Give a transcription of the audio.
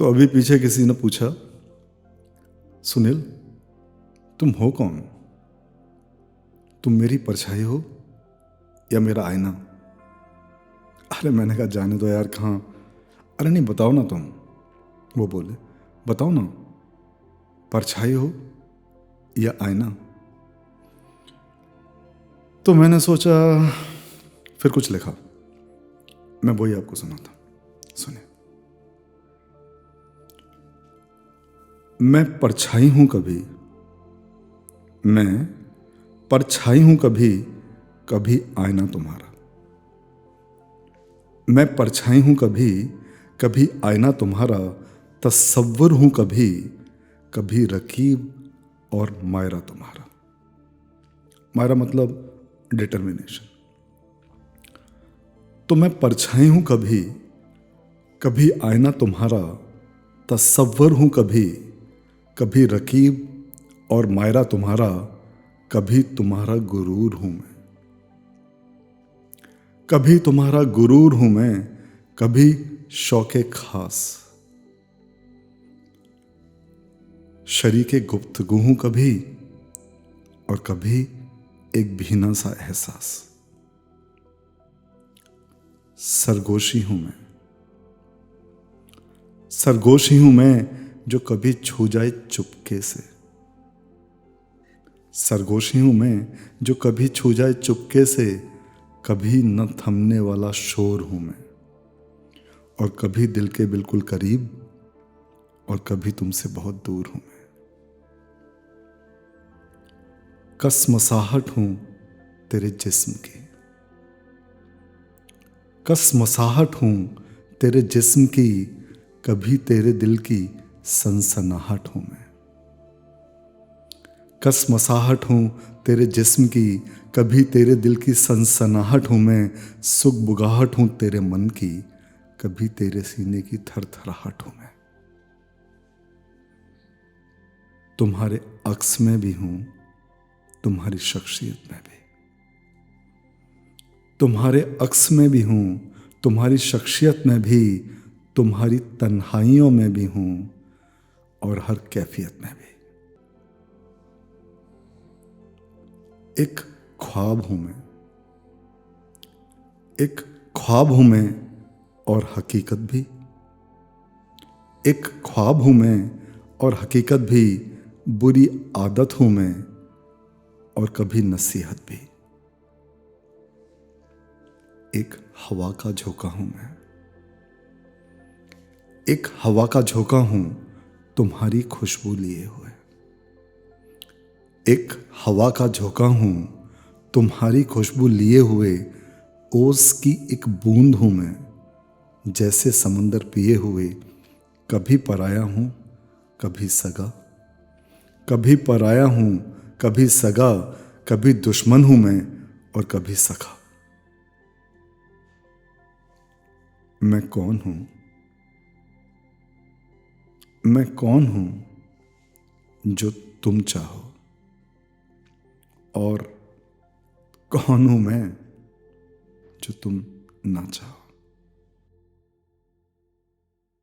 तो अभी पीछे किसी ने पूछा, सुनील तुम हो कौन? तुम मेरी परछाई हो या मेरा आईना? अरे मैंने कहा जाने दो यार, कहाँ। अरे नहीं बताओ ना तुम। वो बोले बताओ ना, परछाई हो या आईना? तो मैंने सोचा, फिर कुछ लिखा। मैं वही आपको सुनाता, सुनिए। मैं परछाई हूं कभी, मैं परछाई हूं कभी, कभी आईना तुम्हारा। मैं परछाई हूं कभी, कभी आईना तुम्हारा। तसव्वुर हूं कभी, कभी रकीब और मायरा तुम्हारा। मायरा मतलब डिटर्मिनेशन। तो मैं परछाई हूं कभी, कभी आईना तुम्हारा। तसव्वुर हूं कभी, कभी रकीब और मायरा तुम्हारा। कभी तुम्हारा गुरूर हूं मैं, कभी तुम्हारा गुरूर हूं मैं, कभी शौके खास। शरीके गुफ्तगू हूं कभी, और कभी एक भीना सा एहसास। सरगोशी हूं मैं, सरगोशी हूं मैं, जो कभी छू जाए चुपके से। सरगोशी हूं मैं, जो कभी छू जाए चुपके से। कभी न थमने वाला शोर हूं मैं, और कभी दिल के बिल्कुल करीब, और कभी तुमसे बहुत दूर हूं मैं। कसमसाहट हूं तेरे जिस्म की, कसमसाहट हूं तेरे जिस्म की। कभी तेरे दिल की सनसनाहट हूं मैं। कसमसाहट हूं तेरे जिस्म की, कभी तेरे दिल की सनसनाहट हूं मैं। सुगबुगाहट हूं तेरे मन की, कभी तेरे सीने की थरथराहट हूं मैं। तुम्हारे अक्स में भी हूं, तुम्हारी शख्सियत में भी। तुम्हारे अक्स में भी हूं, तुम्हारी शख्सियत में भी। तुम्हारी तन्हाइयों में भी हूं, और हर कैफियत में भी। एक ख्वाब हूं मैं, एक ख्वाब हूं मैं, और हकीकत भी। एक ख्वाब हूं मैं, और हकीकत भी। बुरी आदत हूं मैं, और कभी नसीहत भी। एक हवा का झोंका हूं मैं, एक हवा का झोंका हूं, तुम्हारी खुशबू लिए हुए। एक हवा का झोंका हूं, तुम्हारी खुशबू लिए हुए। ओस की एक बूंद हूं मैं, जैसे समंदर पिए हुए। कभी पराया हूं, कभी सगा। कभी पराया हूं, कभी सगा। कभी दुश्मन हूं मैं, और कभी सखा। मैं कौन हूं? मैं कौन हूं जो तुम चाहो, और कौन हूं मैं जो तुम ना चाहो?